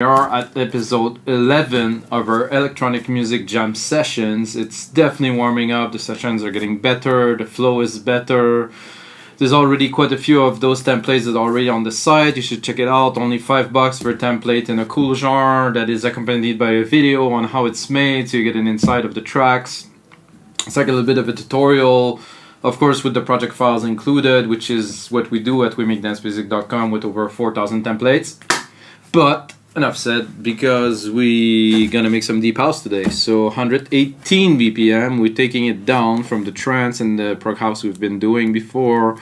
We are at episode 11 of our electronic music jam sessions. It's definitely warming up. The sessions are getting better. The flow is better. There's already quite a few of those templates that are already on the site. You should check it out. Only $5 for a template in a cool genre that is accompanied by a video on how it's made, so you get an insight of the tracks. It's like a little bit of a tutorial, of course, with the project files included, which is what we do at wemakdancemusic.com with over 4,000 templates. But enough said, because we gonna make some deep house today. So 118 BPM, we're taking it down from the trance and the prog house we've been doing before.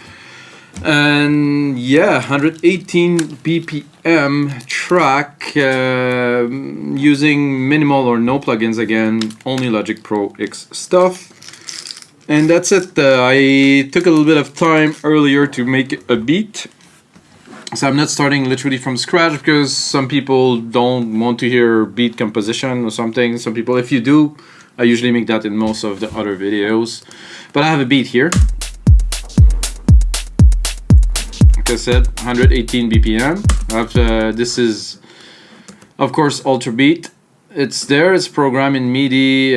And yeah, 118 BPM track using minimal or no plugins again, only Logic Pro X stuff. And that's it. I took a little bit of time earlier to make a beat. So I'm not starting literally from scratch because some people don't want to hear beat composition or something. Some people, if you do, I usually make that in most of the other videos. But I have a beat here. Like I said, 118 BPM. This is, of course, Ultra Beat. It's there. It's programmed in MIDI.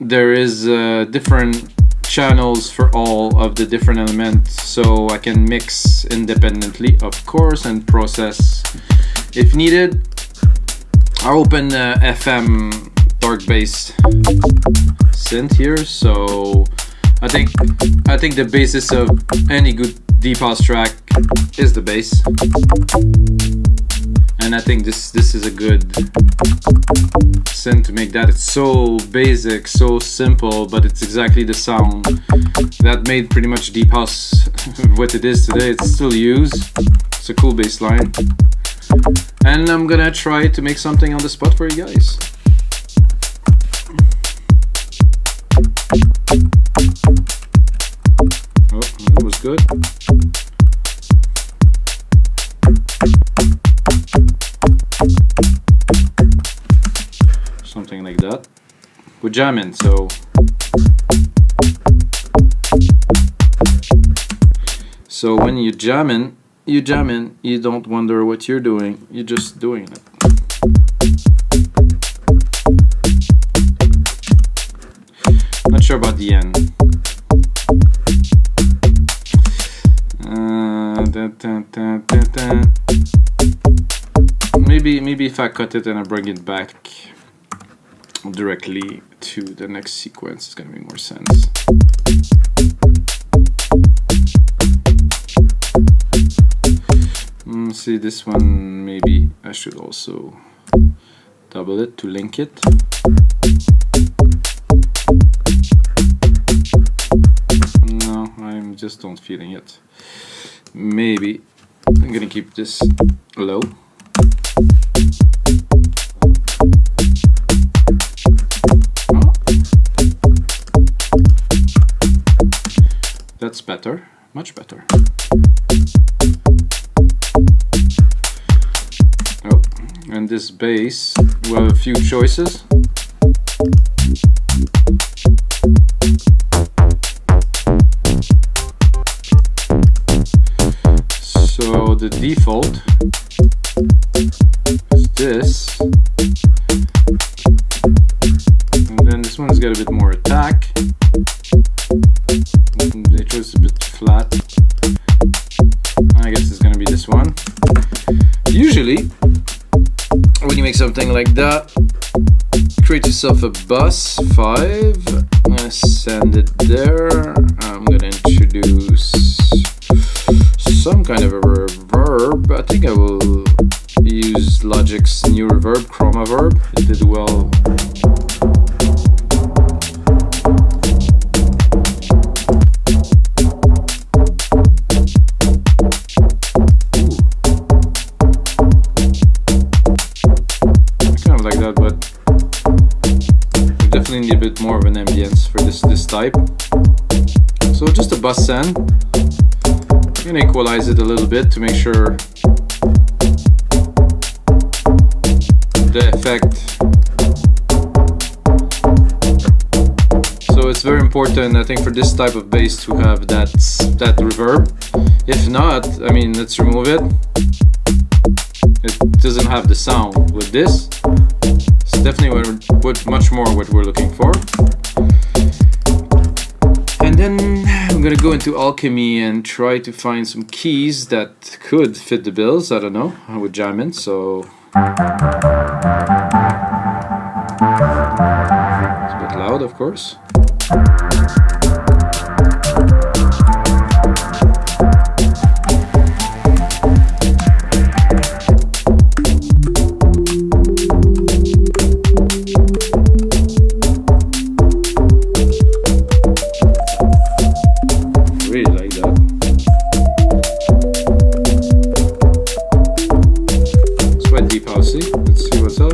There is different channels for all of the different elements, so I can mix independently, of course, and process if needed. I open FM dark bass synth here, so I think the basis of any good deep house track is the bass, and I think this is a good synth to make that. It's so basic, so simple, but it's exactly the sound that made pretty much deep house what it is today. It's still used. It's a cool bass line, and I'm gonna try to make something on the spot for you guys. Oh, that was good. Something like that. We're jamming, so when you're jamming, you don't wonder what you're doing, you're just doing it. Not sure about the end. Maybe if I cut it and I bring it back directly to the next sequence, it's gonna make more sense. See, this one, maybe I should also double it to link it. No, I'm just not feeling it. Maybe I'm gonna keep this low. That's better, much better. Oh, and this bass, we have a few choices. So the default is this, and then this one's got a bit more attack. They chose a bit flat. I guess it's gonna be this one. Usually, when you make something like that, create yourself a bus 5. I'm gonna send it there. I'm gonna introduce some kind of a reverb. I think I will use Logic's new reverb, Chroma Verb. It did well. Like that, but we definitely need a bit more of an ambience for this type. So just a bus send. I'm gonna equalize it a little bit to make sure the effect. So it's very important, I think, for this type of bass to have that reverb. If not, I mean, let's remove it. doesn't have the sound. With this, it's definitely much more what we're looking for. And then I'm gonna go into Alchemy and try to find some keys that could fit the bills. I don't know. I would jam in, so it's a bit loud, of course. Let's see what's up.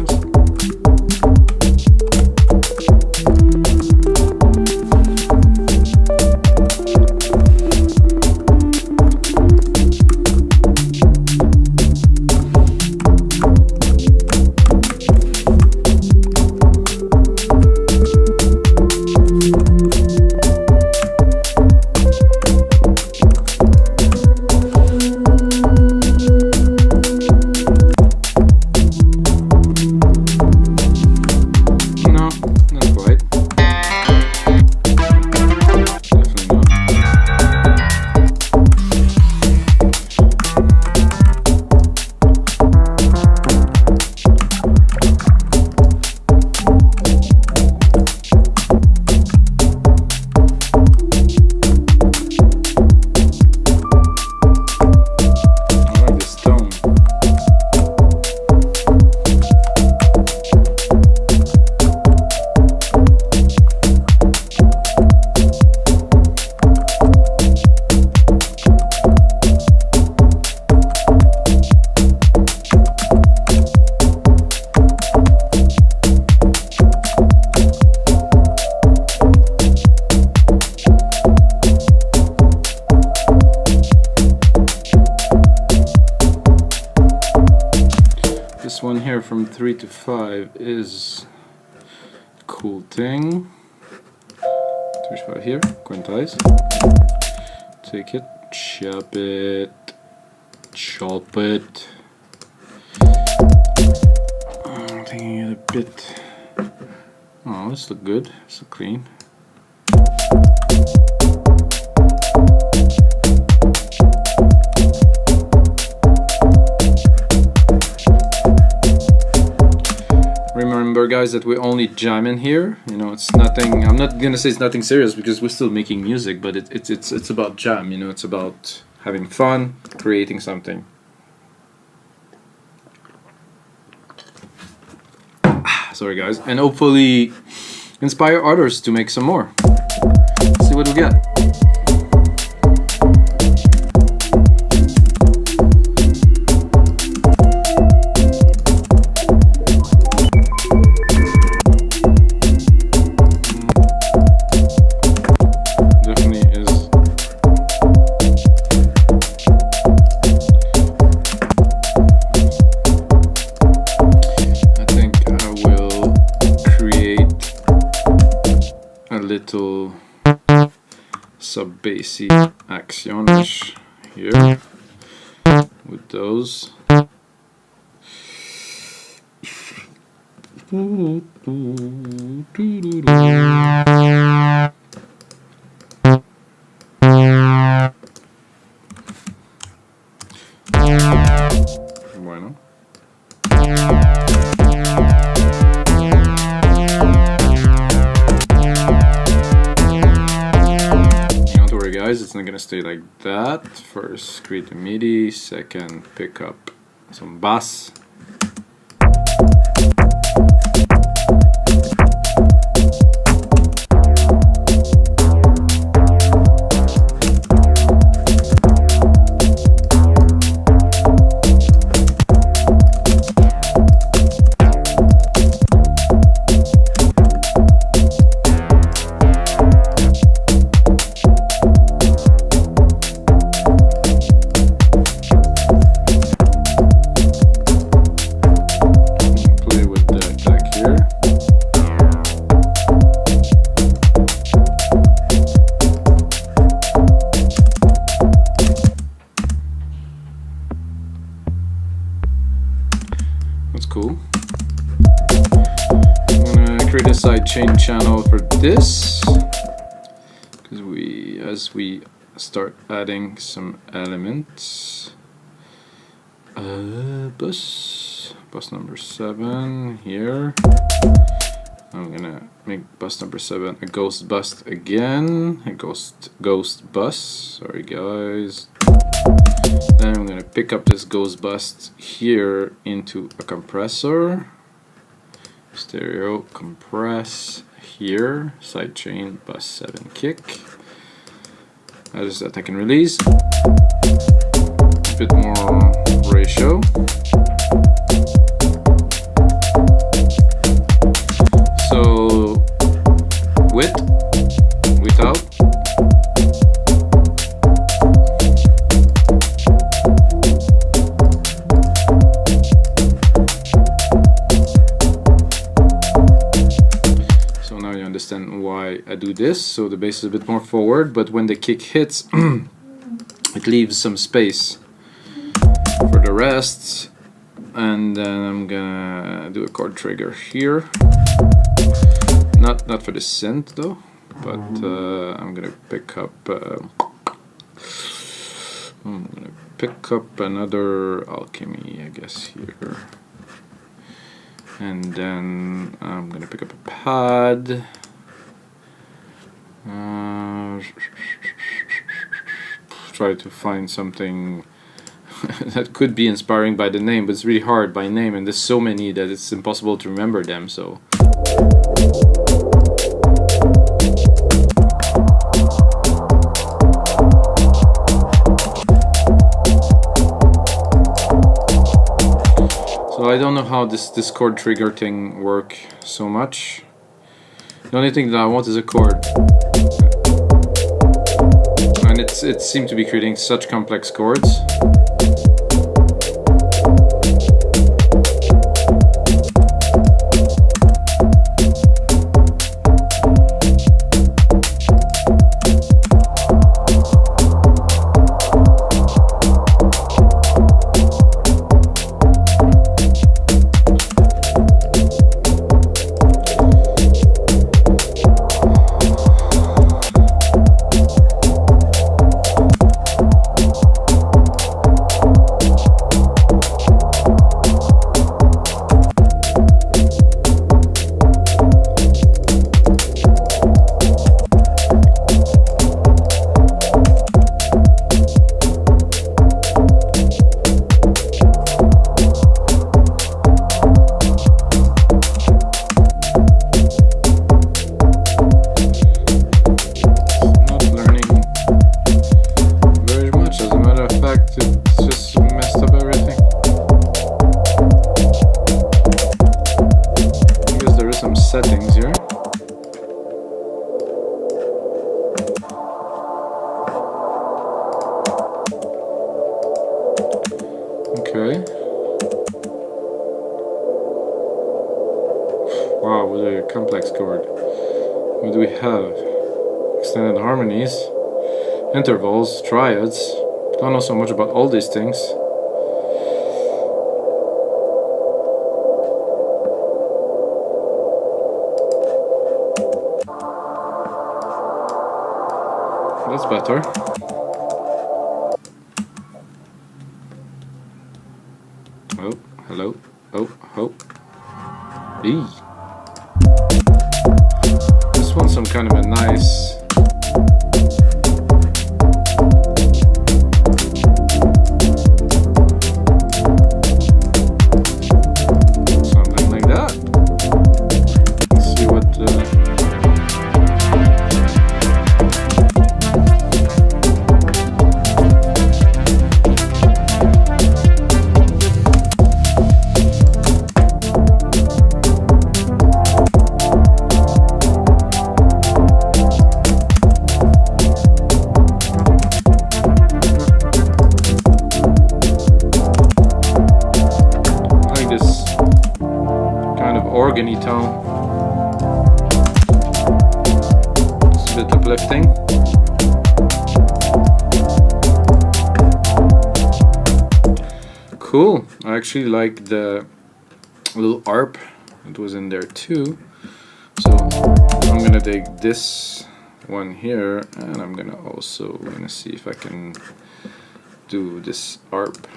This one here from 3 to 5 is a cool thing. 3 to 5 here, quantize. Take it, chop it, chop it. I'm thinking it a bit. Oh, this looks good. This looks clean. Remember, guys, that we only jam in here. You know, it's nothing. I'm not gonna say it's nothing serious because we're still making music, but it's about jam. You know, it's about having fun, creating something. Sorry, guys, and hopefully inspire others to make some more. Let's see what we get. Little sub-bassy actions here with those. Bueno. It's not gonna stay like that. First create a MIDI, second pick up some bass. I'm gonna create a sidechain channel for this, because as we start adding some elements, bus number 7 here. I'm gonna make bus number 7 a ghost bus again, a ghost bus. Sorry guys. Then I'm gonna pick up this ghost bus here into a compressor. Stereo compress here, sidechain bus 7 kick. That is that I can release. A bit more ratio. So with, without. So now you understand why I do this. So the bass is a bit more forward, but when the kick hits, it leaves some space for the rest. And then I'm gonna do a chord trigger here. Not for the synth though, but I'm gonna pick up another alchemy, I guess, here. And then I'm gonna pick up a pad. Try to find something that could be inspiring by the name, but it's really hard by name, and there's so many that it's impossible to remember them. So I don't know how this chord trigger thing work so much. The only thing that I want is a chord, and it seemed to be creating such complex chords. Settings here. Okay. Wow, what a complex chord. What do we have? Extended harmonies, intervals, triads. Don't know so much about all these things. That's better. Oh, hello. Oh. This one's some kind of a nice... something like that. Let's see what... organy tone. It's a bit uplifting. Cool. I actually like the little ARP it was in there too. So I'm gonna take this one here, and I'm gonna see if I can do this ARP.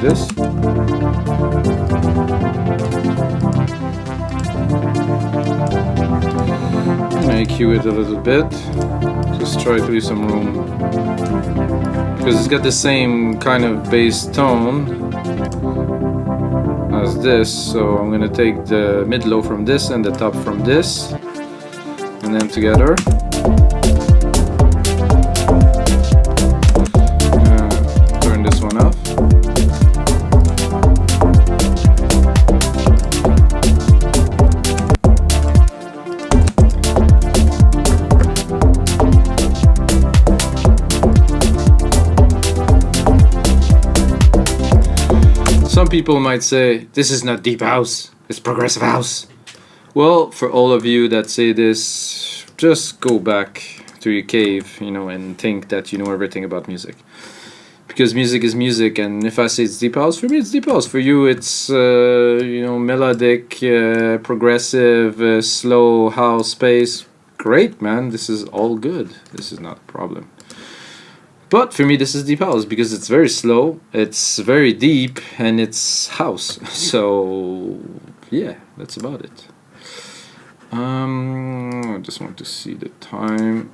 This. I'm gonna EQ it a little bit. Just try to leave some room, because it's got the same kind of bass tone as this. So I'm gonna take the mid-low from this and the top from this, and then together. Turn this one off. Some people might say, this is not deep house, it's progressive house. Well, for all of you that say this, just go back to your cave, and think that you know everything about music. Because music is music, and if I say it's deep house, for me it's deep house. For you it's, melodic, progressive, slow house, bass. Great, man, this is all good. This is not a problem. But for me, this is deep house because it's very slow, it's very deep, and it's house. So yeah, that's about it. I just want to see the time.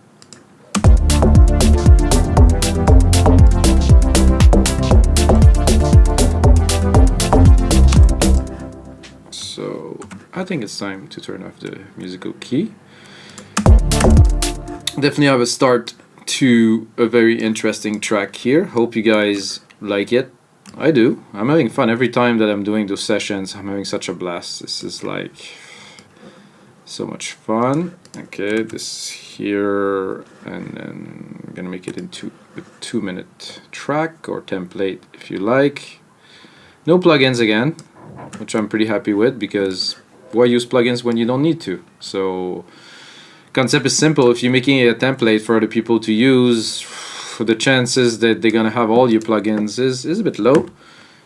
So I think it's time to turn off the musical key. Definitely have a start to a very interesting track here. Hope you guys like it. I do. I'm having fun every time that I'm doing those sessions. I'm having such a blast. This is like so much fun. Okay, this here, and then I'm gonna make it into a 2-minute track or template if you like. No plugins again, which I'm pretty happy with, because why use plugins when you don't need to? So concept is simple. If you're making a template for other people to use, the chances that they're gonna have all your plugins is a bit low.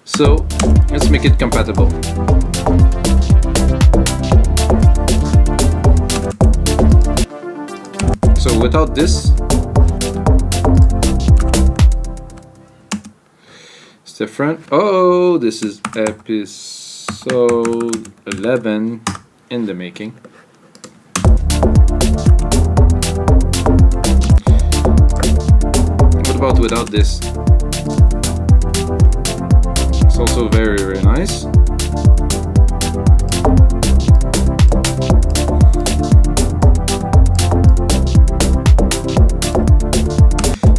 So let's make it compatible. So without this, it's different. Oh, this is episode 11 in the making. About without this, it's also very, very nice.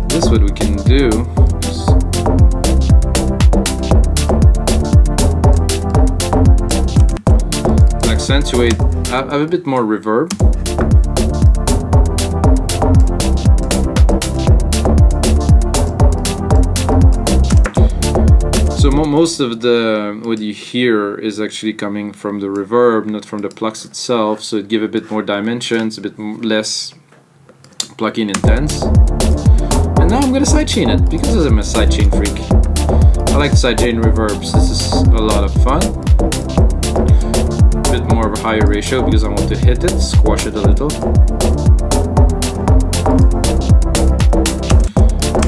This, what we can do is accentuate, have a bit more reverb. So most of what you hear is actually coming from the reverb, not from the plucks itself. So it gives a bit more dimensions, a bit less plugin intense. And now I'm gonna sidechain it because I'm a sidechain freak. I like sidechain reverbs. This is a lot of fun. A bit more of a higher ratio because I want to hit it, squash it a little.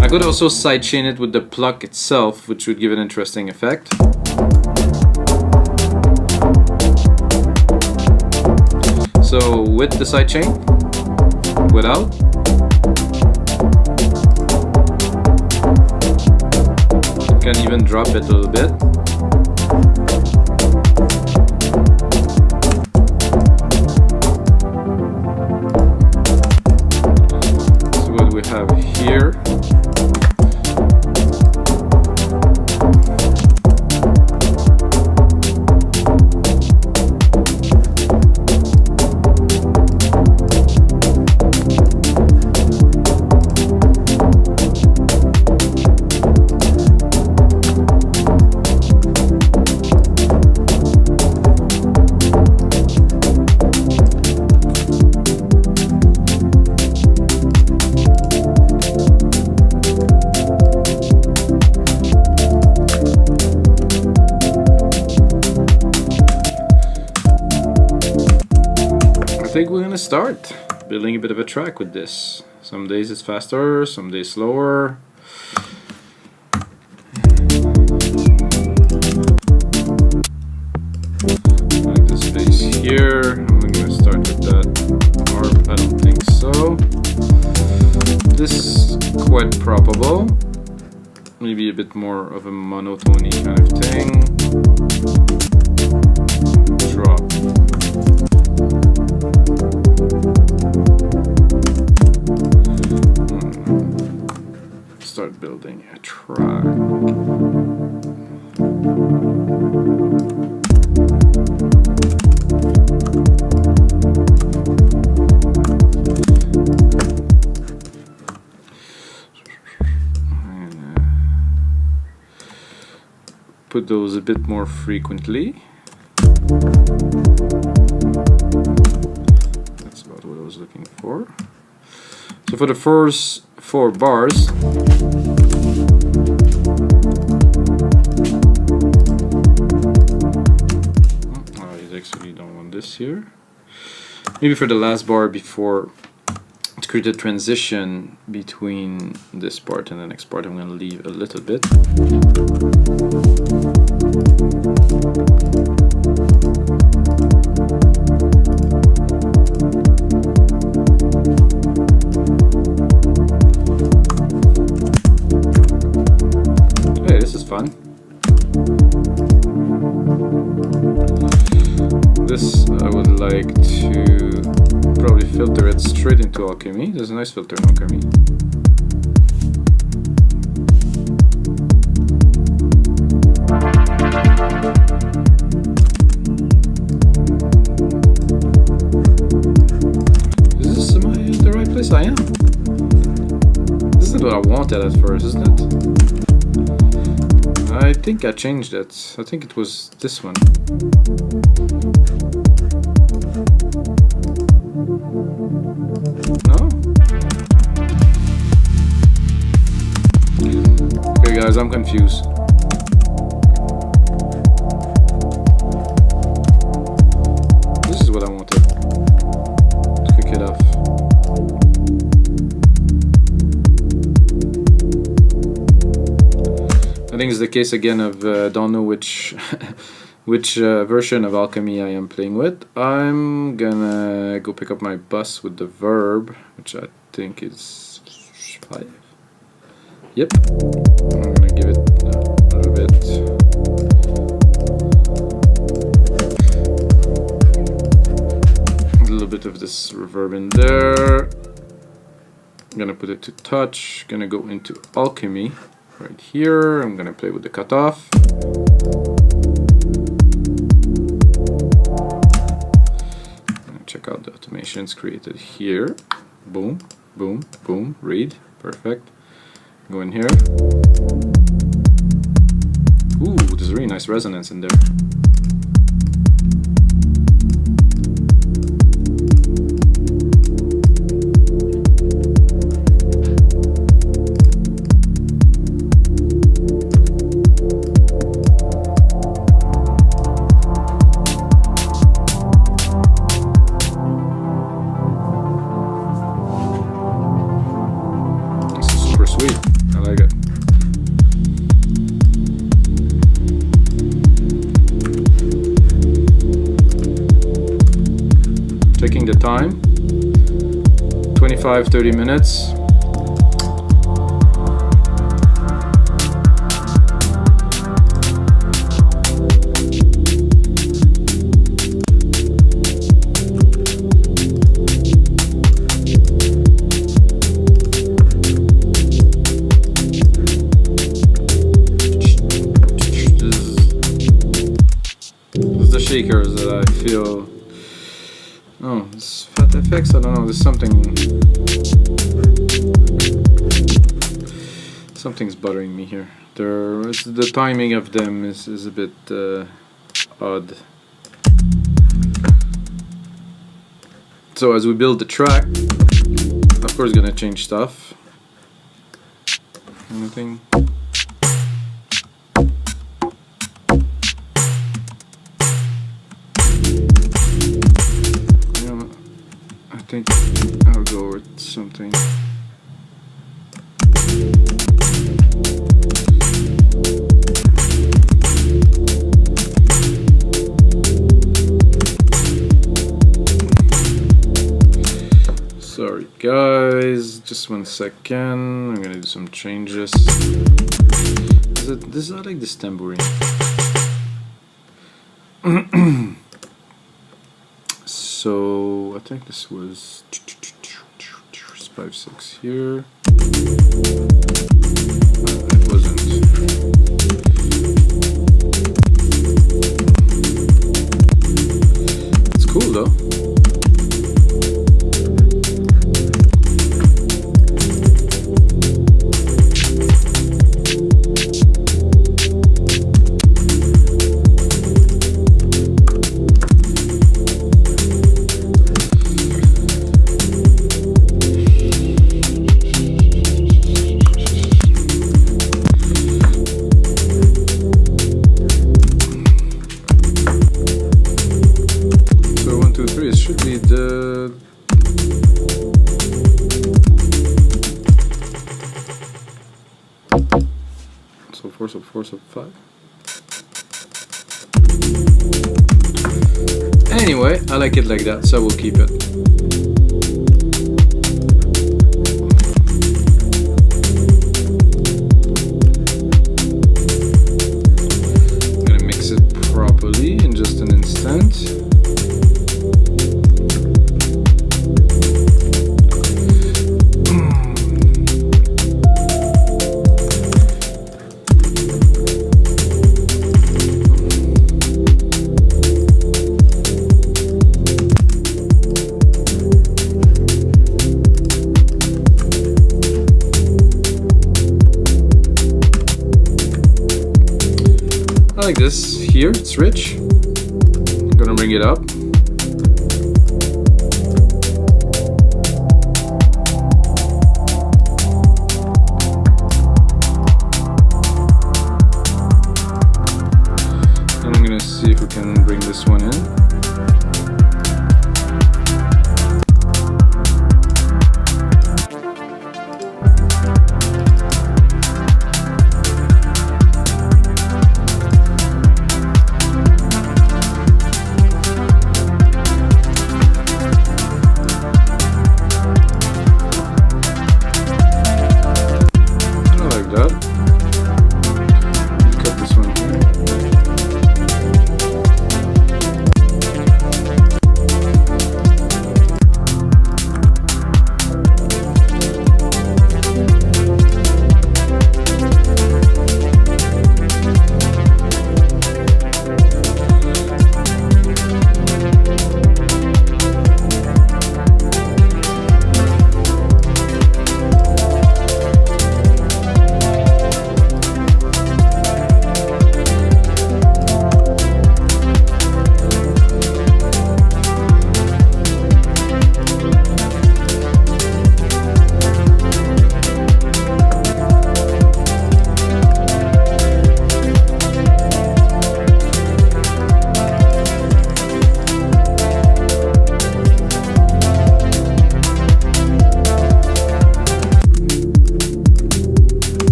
I could also sidechain it with the pluck itself, which would give an interesting effect. So with the sidechain, without. You can even drop it a little bit. think we're gonna start building a bit of a track with this. Some days it's faster, some days slower. Like this bass here. I'm gonna start with that harp. I don't think so. This is quite probable. Maybe a bit more of a monotony kind of thing. Drop. Start building a track. Put those a bit more frequently. That's about what I was looking for. So for the first 4 bars, I actually don't want this here. Maybe for the last bar before to create a transition between this part and the next part, I'm going to leave a little bit. Hey, this is fun. This I would like to probably filter it straight into Alchemy. There's a nice filter in Alchemy. Is this am I in the right place? I am. This isn't what I wanted at first, isn't it? I think I changed it. I think it was this one. No? Okay guys, I'm confused. This is what I wanted. Let's kick it off. I think it's the case again of don't know which which version of Alchemy I am playing with. I'm gonna go pick up my bus with the verb, which I think is 5. Yep. I'm gonna give it a little bit. A little bit of this reverb in there. I'm gonna put it to touch. Gonna go into Alchemy right here. I'm gonna play with the cutoff. Check out the automations created here. Boom, boom, boom, read, perfect. Go in here. Ooh, there's a really nice resonance in there. Sweet, I like it. Checking the time, 25-30 minutes. Shakers that I feel. Oh, it's fat effects. I don't know. There's something's bothering me here. The timing of them is a bit odd. So as we build the track, of course, gonna change stuff. Anything. think I'll go with something. Sorry guys, just 1 second. I'm gonna do some changes. This I like this tambourine. So I think this was 5/6 here. It wasn't. It's cool though. So 5. Anyway, I like it like that, so we'll keep it. I'm gonna mix it properly in just an instant. I like this here, it's rich. I'm gonna bring it up. And I'm gonna see if we can bring this one in.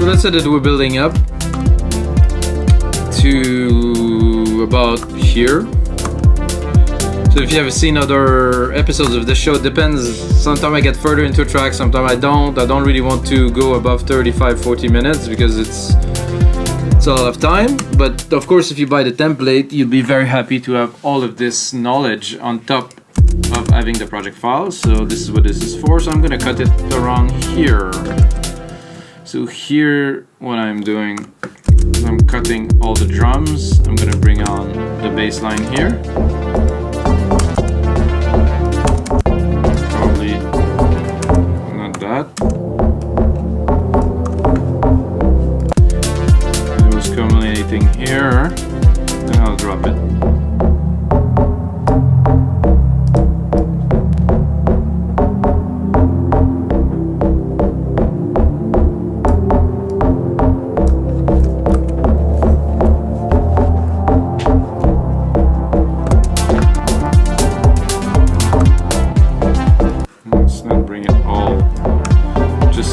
Let's say that we're building up to about here. So if you have seen other episodes of the show, it depends. Sometimes I get further into a track, sometimes I don't. I don't really want to go above 35-40 minutes because it's a lot of time. But of course, if you buy the template, you'll be very happy to have all of this knowledge on top of having the project file. So this is what this is for. So I'm gonna cut it around here. So here, what I'm doing, I'm cutting all the drums. I'm gonna bring on the bass line here. Probably not that. It was culminating here, and I'll drop it.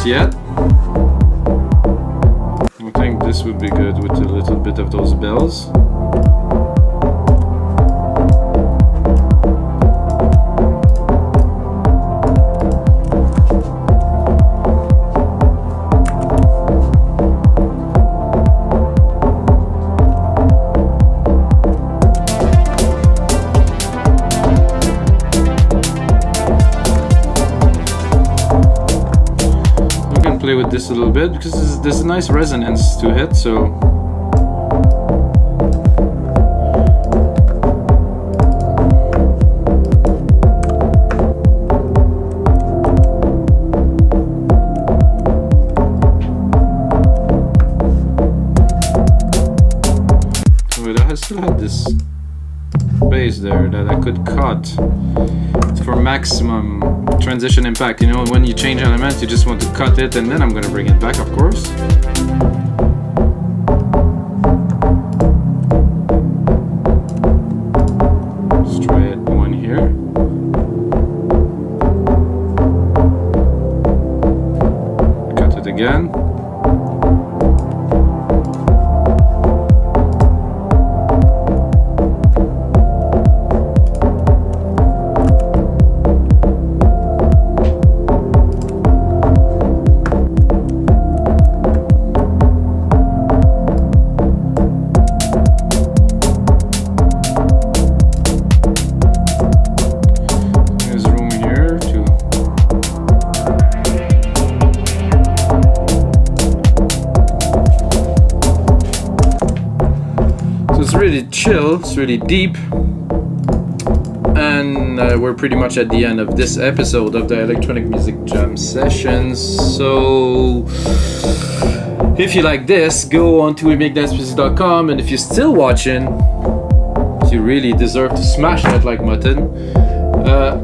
yet. I think this would be good with a little bit of those bells. Play with this a little bit because there's a nice resonance to it, so wait, I still had this bass there that I could cut for maximum transition impact. You know, when you change element, you just want to cut it, and then I'm gonna bring it back, of course. Let's try one here. Cut it again. It's really chill, it's really deep, and we're pretty much at the end of this episode of the Electronic Music Jam Sessions. So if you like this, go on to wemake-music.com, and if you're still watching, you really deserve to smash that like button.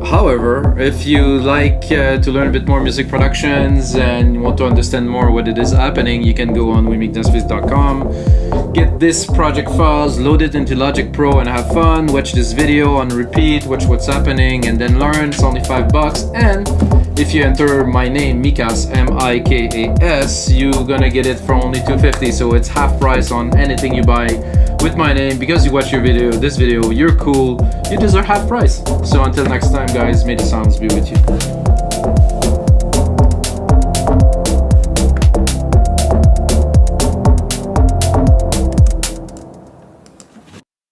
However, if you like to learn a bit more music productions and want to understand more what it is happening, you can go on wemake-music.com, get this project files, load it into Logic Pro and have fun, watch this video on repeat, watch what's happening, and then learn. It's only $5, and if you enter my name, Mikas, M-I-K-A-S, you're gonna get it for only $2.50, so it's half price on anything you buy with my name. Because you watch this video, you're cool, you deserve half price. So until next time, guys, may the sounds be with you.